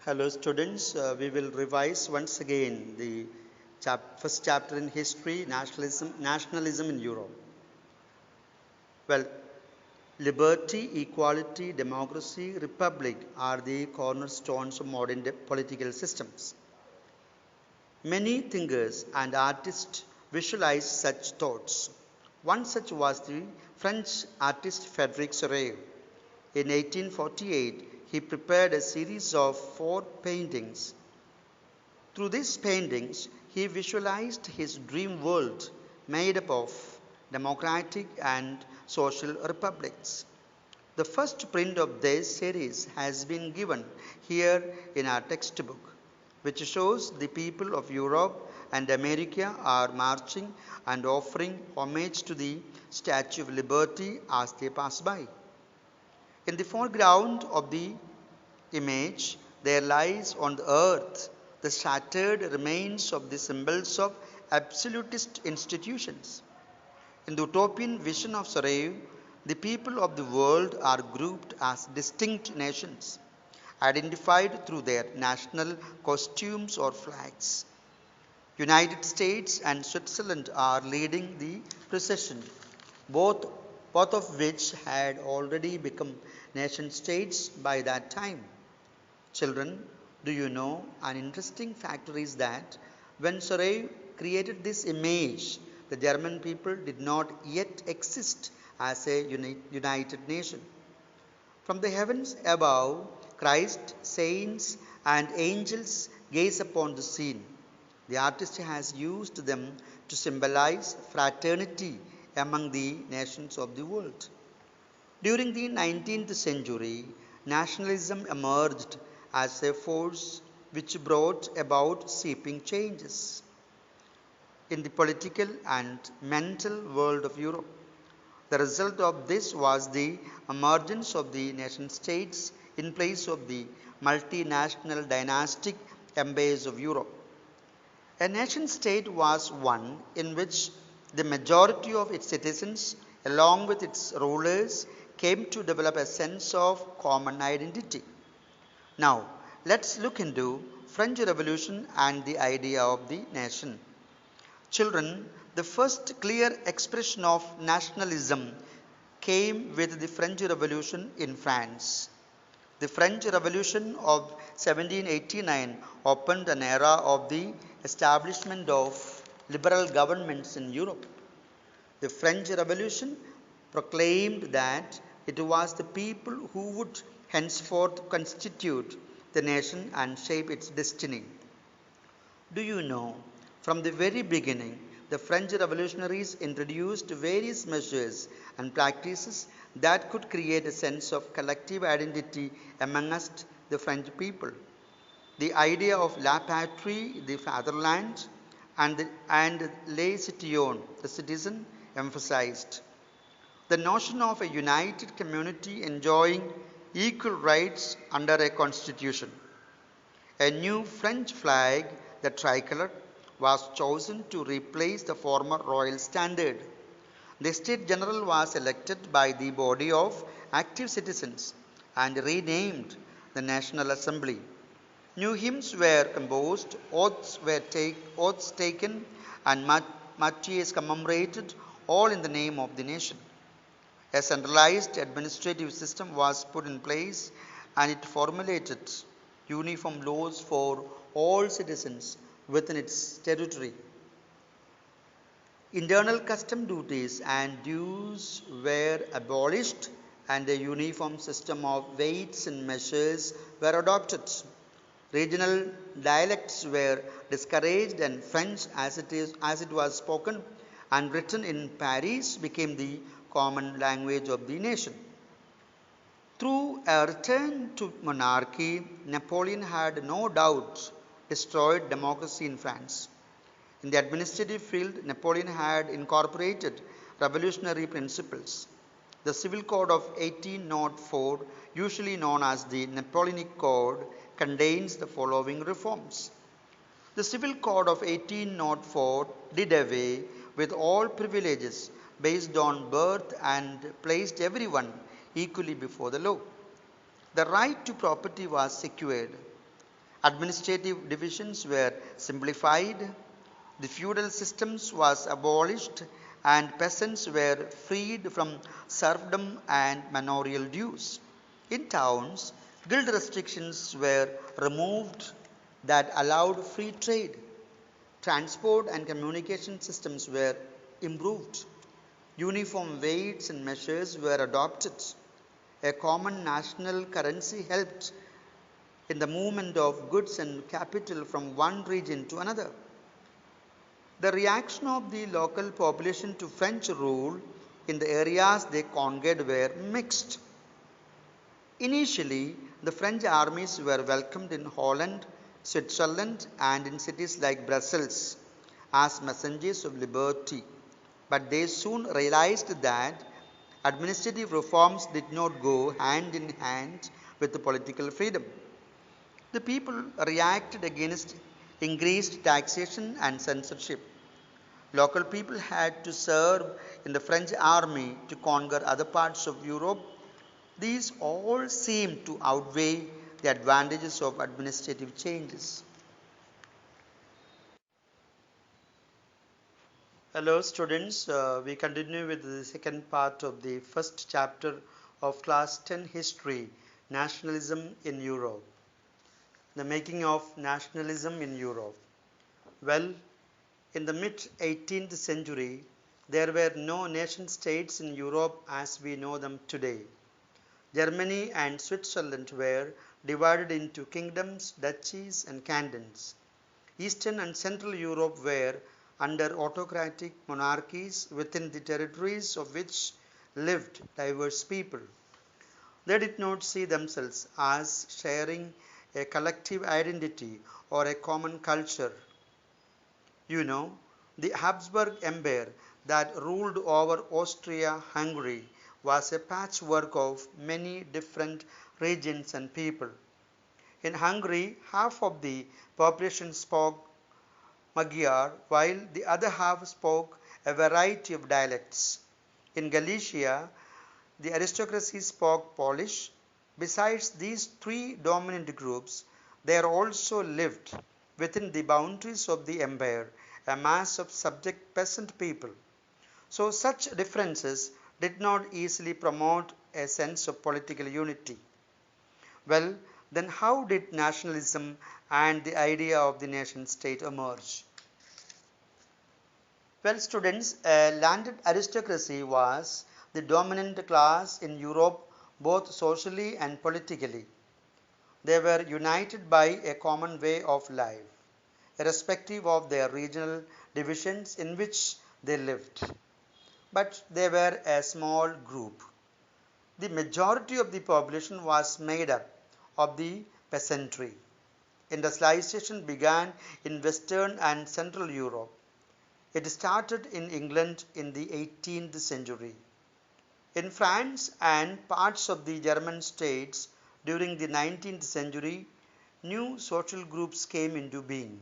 Hello students, we will revise once again the first chapter in history, nationalism in Europe. Well, liberty, equality, democracy, republic are the cornerstones of modern political systems. Many thinkers and artists visualized such thoughts. One such was the French artist Frédéric Sorel. In 1848, he prepared a series of 4 paintings. Through these paintings, he visualized his dream world made up of democratic and social republics. The first print of this series has been given here in our textbook, which shows the people of Europe and America are marching and offering homage to the Statue of Liberty as they pass by. In the foreground of the image, there lies on the earth the shattered remains of the symbols of absolutist institutions. In the utopian vision of Sorel, the people of the world are grouped as distinct nations, identified through their national costumes or flags. United States and Switzerland are leading the procession, both, both of which had already become nation states by that time. Children, do you know an interesting factor is that when Sorel created this image, the German people did not yet exist as a united nation. From the heavens above, Christ, saints, and angels gaze upon the scene. The artist has used them to symbolize fraternity among the nations of the world. During the 19th century, nationalism emerged as a force which brought about sweeping changes in the political and mental world of Europe. The result of this was the emergence of the nation states in place of the multinational dynastic empires of Europe. A nation state was one in which the majority of its citizens, along with its rulers, came to develop a sense of common identity. Now, let's look into French Revolution and the idea of the nation. Children, the first clear expression of nationalism came with the French Revolution in France. The French Revolution of 1789 opened an era of the establishment of liberal governments in Europe. The French Revolution proclaimed that it was the people who would henceforth constitute the nation and shape its destiny. Do you know, from the very beginning, the French revolutionaries introduced various measures and practices that could create a sense of collective identity amongst the French people. The idea of la patrie, the fatherland, and les citoyens, the citizen, emphasized. The notion of a united community enjoying equal rights under a constitution. A new French flag, the tricolor, was chosen to replace the former royal standard. The State General was elected by the body of active citizens and renamed the National Assembly. New hymns were composed, oaths taken, and marches commemorated, all in the name of the nation. A centralized administrative system was put in place and it formulated uniform laws for all citizens within its territory. Internal custom duties and dues were abolished and a uniform system of weights and measures were adopted. Regional dialects were discouraged and French as it was spoken and written in Paris became the common language of the nation. Through a return to monarchy, Napoleon had no doubt destroyed democracy in France. In the administrative field, Napoleon had incorporated revolutionary principles. The Civil Code of 1804, usually known as the Napoleonic Code, contains the following reforms. The Civil Code of 1804 did away with all privileges based on birth and placed everyone equally before the law. The right to property was secured. Administrative divisions were simplified, the feudal systems was abolished, and peasants were freed from serfdom and manorial dues. In towns, guild restrictions were removed that allowed free trade. Transport and communication systems were improved. Uniform weights and measures were adopted. A common national currency helped in the movement of goods and capital from one region to another. The reaction of the local population to French rule in the areas they conquered were mixed. Initially, the French armies were welcomed in Holland, Switzerland, and in cities like Brussels as messengers of liberty. But they soon realized that administrative reforms did not go hand in hand with the political freedom. The people reacted against increased taxation and censorship. Local people had to serve in the French army to conquer other parts of Europe. These all seemed to outweigh the advantages of administrative changes. Hello students, we continue with the second part of the first chapter of class 10 history, nationalism in Europe. The making of nationalism in Europe. Well, in the mid 18th century, there were no nation states in Europe as we know them today. Germany and Switzerland were divided into kingdoms, duchies, and cantons. Eastern and Central Europe were under autocratic monarchies within the territories of which lived diverse people. They did not see themselves as sharing a collective identity or a common culture. You know, the Habsburg Empire that ruled over Austria-Hungary was a patchwork of many different regions and people. In Hungary, half of the population spoke Magyar, while the other half spoke a variety of dialects. In Galicia, the aristocracy spoke Polish. Besides these three dominant groups, there also lived within the boundaries of the empire a mass of subject peasant people. So such differences did not easily promote a sense of political unity. Well, then how did nationalism and the idea of the nation state emerge? Well, students, a landed aristocracy was the dominant class in Europe both socially and politically. They were united by a common way of life, irrespective of their regional divisions in which they lived. But they were a small group. The majority of the population was made up of the peasantry. Industrialization began in Western and Central Europe. It started in England in the 18th century. In France and parts of the German states during the 19th century, new social groups came into being.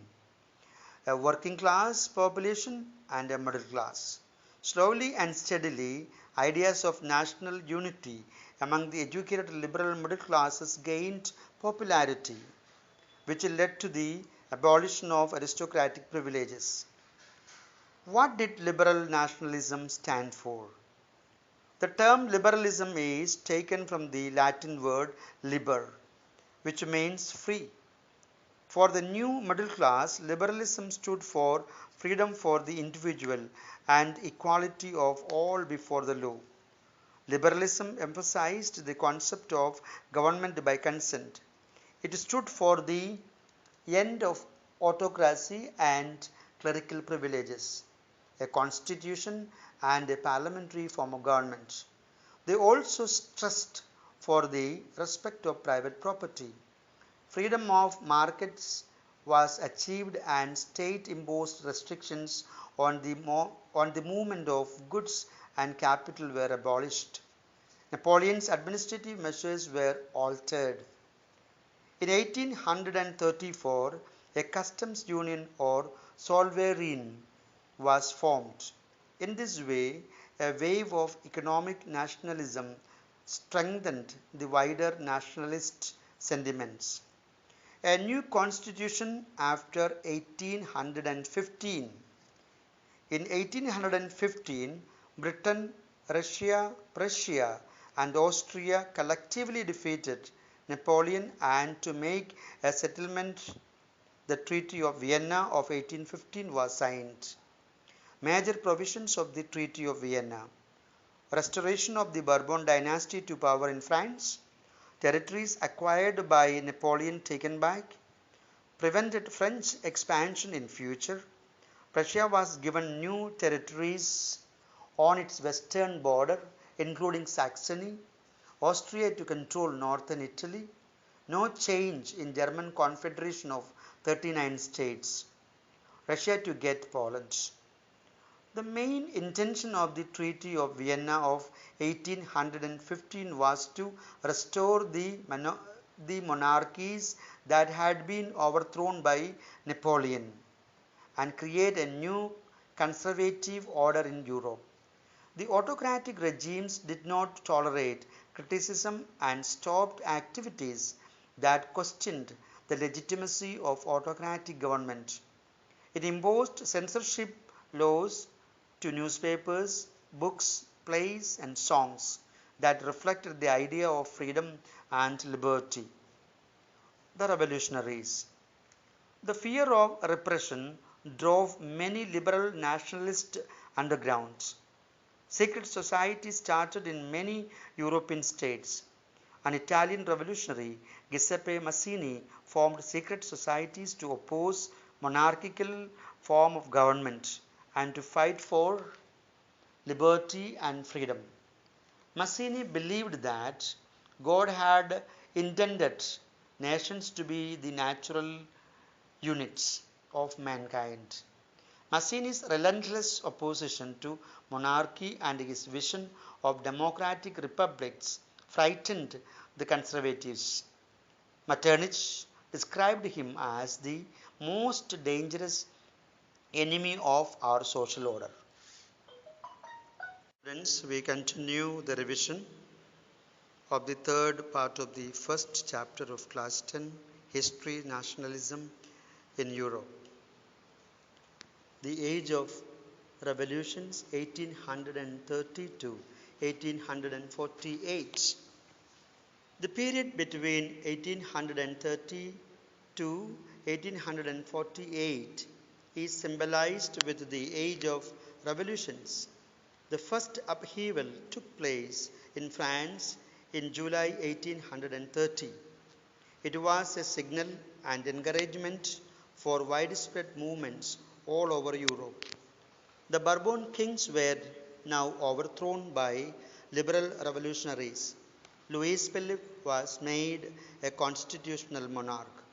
A working class population and a middle class. Slowly and steadily, ideas of national unity among the educated liberal middle classes gained popularity, which led to the abolition of aristocratic privileges. What did liberal nationalism stand for? The term liberalism is taken from the Latin word liber, which means free. For the new middle class, liberalism stood for freedom for the individual and equality of all before the law. Liberalism emphasized the concept of government by consent. It stood for the end of autocracy and clerical privileges, a constitution and a parliamentary form of government. They also stressed for the respect of private property. Freedom of markets was achieved and state imposed restrictions on the movement of goods and capital were abolished. Napoleon's administrative measures were altered. In 1834, a customs union or sovereign was formed. In this way, a wave of economic nationalism strengthened the wider nationalist sentiments. A new constitution after 1815. In 1815, Britain, Russia, Prussia, and Austria collectively defeated Napoleon, and to make a settlement, the Treaty of Vienna of 1815 was signed. Major provisions of the Treaty of Vienna: restoration of the Bourbon dynasty to power in France, territories acquired by Napoleon taken back, prevented French expansion in future. Prussia was given new territories on its western border, including Saxony. Austria to control northern Italy. No change in German Confederation of 39 states. Russia to get Poland. The main intention of the Treaty of Vienna of 1815 was to restore the monarchies that had been overthrown by Napoleon and create a new conservative order in Europe. The autocratic regimes did not tolerate criticism and stopped activities that questioned the legitimacy of autocratic government. It imposed censorship laws to newspapers, books, plays, and songs that reflected the idea of freedom and liberty. The revolutionaries. The fear of repression drove many liberal nationalist undergrounds. Secret societies started in many European states. An Italian revolutionary, Giuseppe Mazzini, formed secret societies to oppose monarchical form of government and to fight for liberty and freedom. Mazzini believed that God had intended nations to be the natural units of mankind. Mazzini's relentless opposition to monarchy and his vision of democratic republics frightened the conservatives. Metternich described him as the most dangerous enemy of our social order. Friends, we continue the revision of the third part of the first chapter of class 10, History, Nationalism in Europe. The age of revolutions, 1830 to 1848. The period between 1830 to 1848 is symbolized with the age of revolutions. The first upheaval took place in France in July 1830. It was a signal and encouragement for widespread movements all over Europe. The Bourbon kings were now overthrown by liberal revolutionaries. Louis Philippe was made a constitutional monarch.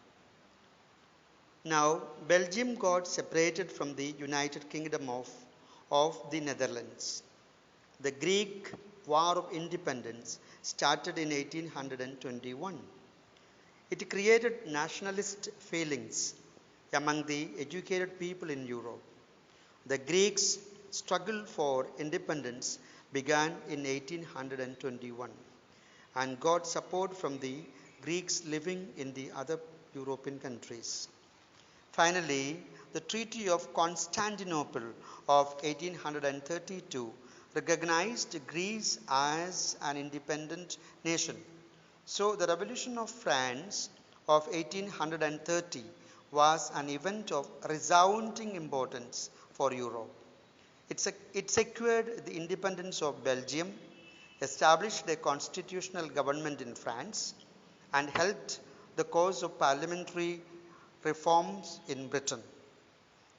Now, Belgium got separated from the United Kingdom of the Netherlands. The Greek War of Independence started in 1821. It created nationalist feelings among the educated people in Europe. The Greeks' struggle for independence began in 1821 and got support from the Greeks living in the other European countries. Finally, the Treaty of Constantinople of 1832 recognized Greece as an independent nation. So the Revolution of France of 1830 was an event of resounding importance for Europe. It secured the independence of Belgium, established a constitutional government in France, and helped the cause of parliamentary reforms in Britain.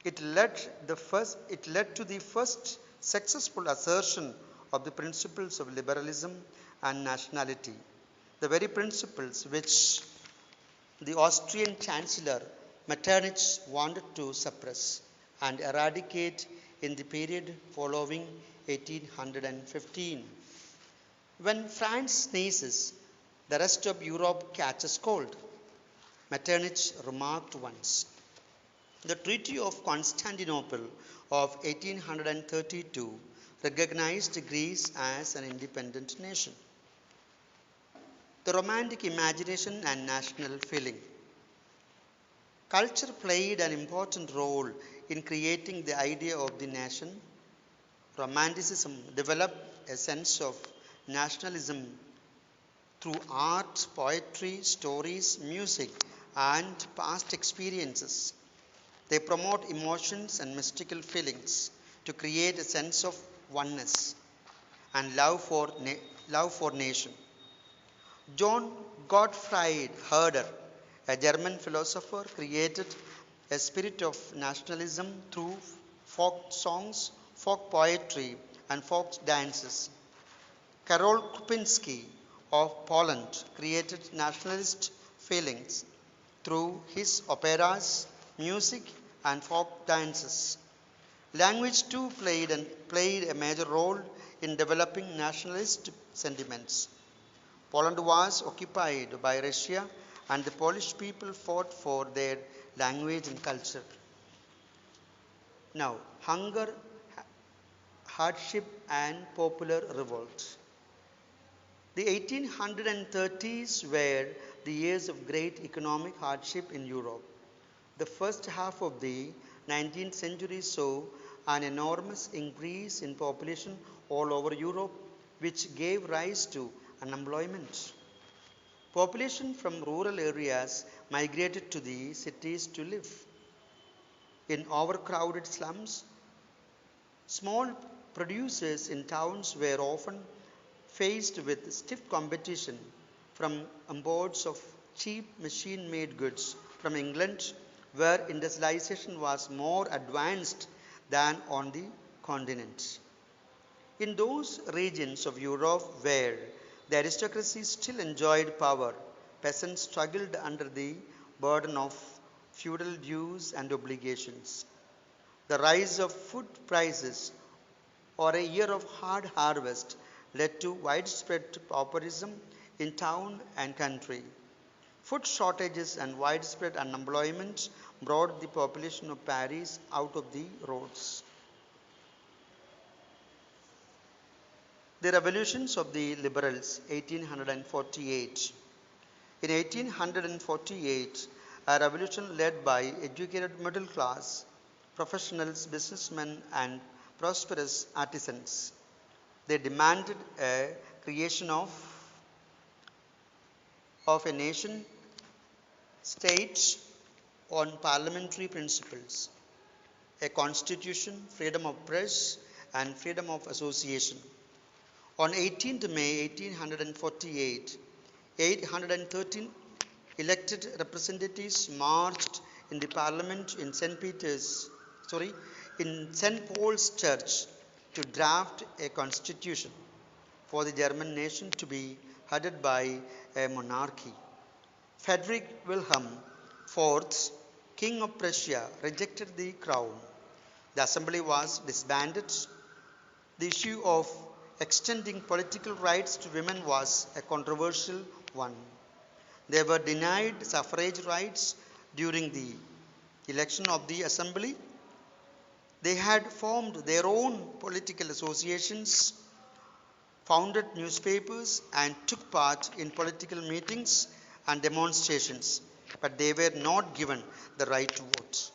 It led to the first successful assertion of the principles of liberalism and nationality, the very principles which the Austrian Chancellor Metternich wanted to suppress and eradicate in the period following 1815. When France sneezes, the rest of Europe catches cold, Metternich remarked once. The Treaty of Constantinople of 1832 recognized Greece as an independent nation. The romantic imagination and national feeling. Culture played an important role in creating the idea of the nation. Romanticism developed a sense of nationalism through art, poetry, stories, music, and past experiences. They promote emotions and mystical feelings to create a sense of oneness and love for nation. John Gottfried Herder, a German philosopher, created a spirit of nationalism through folk songs, folk poetry, and folk dances. Karol Krupinski of Poland created nationalist feelings through his operas, music, and folk dances. Language too played a major role in developing nationalist sentiments. Poland was occupied by Russia, and the Polish people fought for their language and culture. Now, hunger, hardship, and popular revolt. The 1830s were the years of great economic hardship in Europe. The first half of the 19th century saw an enormous increase in population all over Europe, which gave rise to unemployment. Population from rural areas migrated to the cities to live. In overcrowded slums, small producers in towns were often faced with stiff competition from imports of cheap machine made goods from England, where industrialization was more advanced than on the continent. In those regions of Europe where the aristocracy still enjoyed power, peasants struggled under the burden of feudal dues and obligations. The rise of food prices or a year of hard harvest led to widespread pauperism in town and country. Food shortages and widespread unemployment brought the population of Paris out of the roads. The revolutions of the liberals, 1848. In 1848, a revolution led by educated middle class, professionals, businessmen, and prosperous artisans. They demanded a creation of a nation state on parliamentary principles, a constitution, freedom of press, and freedom of association. On 18th May 1848, 813 elected representatives marched in the parliament in St. Paul's Church to draft a constitution for the German nation to be headed by a monarchy. Frederick Wilhelm IV, King of Prussia, rejected the crown. The assembly was disbanded. The issue of extending political rights to women was a controversial one. They were denied suffrage rights during the election of the assembly. They had formed their own political associations, founded newspapers, and took part in political meetings and demonstrations, but they were not given the right to vote.